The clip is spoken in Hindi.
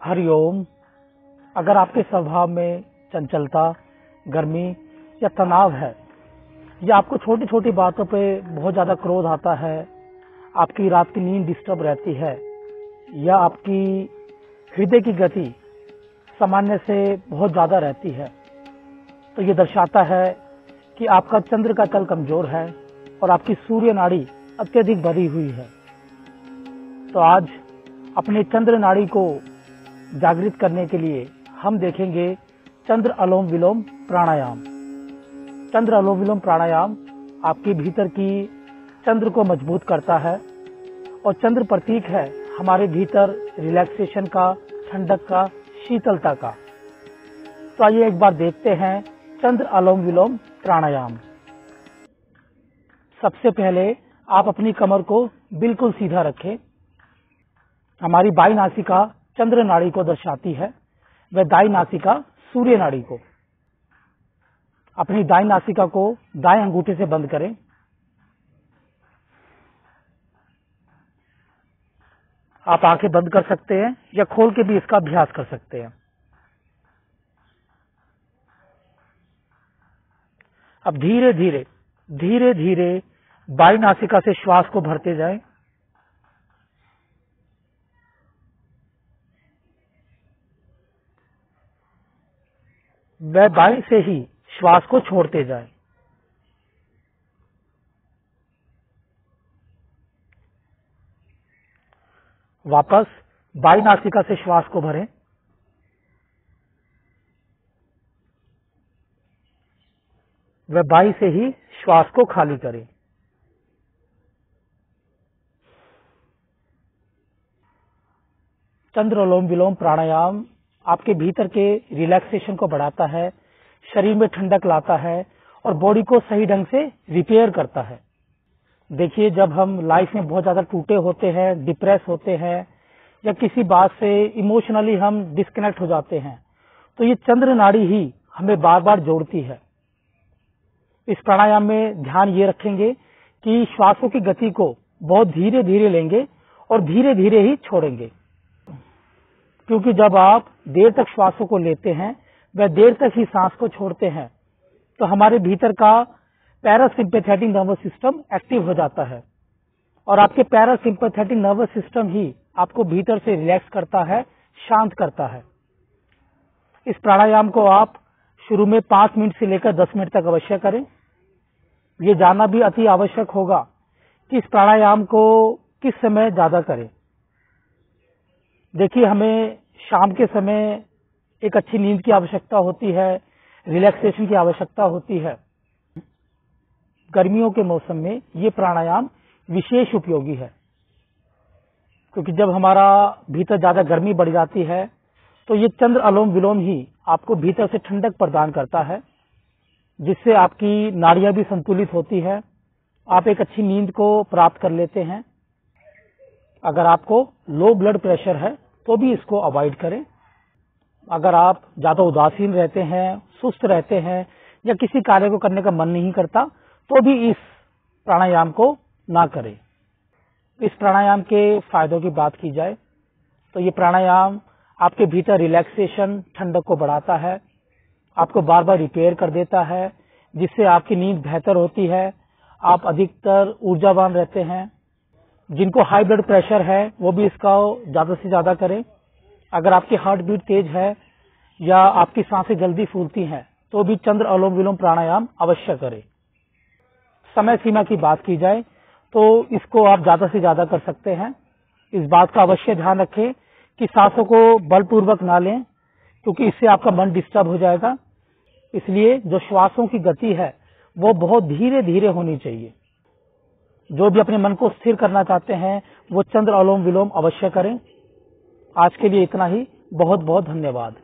हरिओम। अगर आपके स्वभाव में चंचलता, गर्मी या तनाव है, या आपको छोटी छोटी बातों पे बहुत ज्यादा क्रोध आता है, आपकी रात की नींद डिस्टर्ब रहती है, या आपकी हृदय की गति सामान्य से बहुत ज्यादा रहती है, तो ये दर्शाता है कि आपका चंद्र का तल कमजोर है और आपकी सूर्य नाड़ी अत्यधिक भरी हुई है। तो आज अपने चंद्र नाड़ी को जागृत करने के लिए हम देखेंगे चंद्र अनुलोम विलोम प्राणायाम। चंद्र अनुलोम विलोम प्राणायाम आपके भीतर की चंद्र को मजबूत करता है और चंद्र प्रतीक है हमारे भीतर रिलैक्सेशन का, ठंडक का, शीतलता का। तो आइए एक बार देखते हैं चंद्र अनुलोम विलोम प्राणायाम। सबसे पहले आप अपनी कमर को बिल्कुल सीधा रखें। हमारी बाई नासिका चंद्र नाड़ी को दर्शाती है, वह दाई नासिका सूर्य नाड़ी को। अपनी दाई नासिका को दाएं अंगूठे से बंद करें। आप आंखें बंद कर सकते हैं या खोल के भी इसका अभ्यास कर सकते हैं। अब धीरे धीरे बाई नासिका से श्वास को भरते जाएं। वह बाई से ही श्वास को छोड़ते जाएं। वापस बाई नासिका से श्वास को भरें। वह बाई से ही श्वास को खाली करें। चंद्र अनुलोम विलोम प्राणायाम आपके भीतर के रिलैक्सेशन को बढ़ाता है, शरीर में ठंडक लाता है और बॉडी को सही ढंग से रिपेयर करता है। देखिए, जब हम लाइफ में बहुत ज्यादा टूटे होते हैं, डिप्रेस होते हैं या किसी बात से इमोशनली हम डिस्कनेक्ट हो जाते हैं, तो ये चंद्र नाड़ी ही हमें बार बार जोड़ती है। इस प्राणायाम में ध्यान ये रखेंगे कि श्वासों की गति को बहुत धीरे धीरे लेंगे और धीरे धीरे ही छोड़ेंगे, क्योंकि जब आप देर तक श्वासों को लेते हैं, वह देर तक ही सांस को छोड़ते हैं, तो हमारे भीतर का पैरासिम्पैथेटिक नर्वस सिस्टम एक्टिव हो जाता है और आपके पैरासिम्पैथेटिक नर्वस सिस्टम ही आपको भीतर से रिलैक्स करता है, शांत करता है। इस प्राणायाम को आप शुरू में 5 मिनट से लेकर 10 मिनट तक अवश्य करें। ये जानना भी अति आवश्यक होगा कि इस प्राणायाम को किस समय ज्यादा करें। देखिए, हमें शाम के समय एक अच्छी नींद की आवश्यकता होती है, रिलैक्सेशन की आवश्यकता होती है। गर्मियों के मौसम में ये प्राणायाम विशेष उपयोगी है, क्योंकि जब हमारा भीतर ज्यादा गर्मी बढ़ जाती है, तो ये चंद्र अनुलोम विलोम ही आपको भीतर से ठंडक प्रदान करता है, जिससे आपकी नाड़ियां भी संतुलित होती है, आप एक अच्छी नींद को प्राप्त कर लेते हैं। अगर आपको लो ब्लड प्रेशर है तो भी इसको अवॉइड करें। अगर आप ज्यादा उदासीन रहते हैं, सुस्त रहते हैं या किसी कार्य को करने का मन नहीं करता, तो भी इस प्राणायाम को ना करें। इस प्राणायाम के फायदों की बात की जाए तो ये प्राणायाम आपके भीतर रिलैक्सेशन, ठंडक को बढ़ाता है, आपको बार बार रिपेयर कर देता है, जिससे आपकी नींद बेहतर होती है, आप अधिकतर ऊर्जावान रहते हैं। जिनको हाई ब्लड प्रेशर है वो भी इसका ज्यादा से ज्यादा करें। अगर आपकी हार्ट बीट तेज है या आपकी सांसें जल्दी फूलती हैं, तो भी चंद्र अनुलोम विलोम प्राणायाम अवश्य करें। समय सीमा की बात की जाए तो इसको आप ज्यादा से ज्यादा कर सकते हैं। इस बात का अवश्य ध्यान रखें कि सांसों को बलपूर्वक ना लें, क्योंकि इससे आपका मन डिस्टर्ब हो जाएगा। इसलिए जो श्वासों की गति है वो बहुत धीरे धीरे होनी चाहिए। जो भी अपने मन को स्थिर करना चाहते हैं वो चंद्र अनुलोम विलोम अवश्य करें। आज के लिए इतना ही। बहुत बहुत धन्यवाद।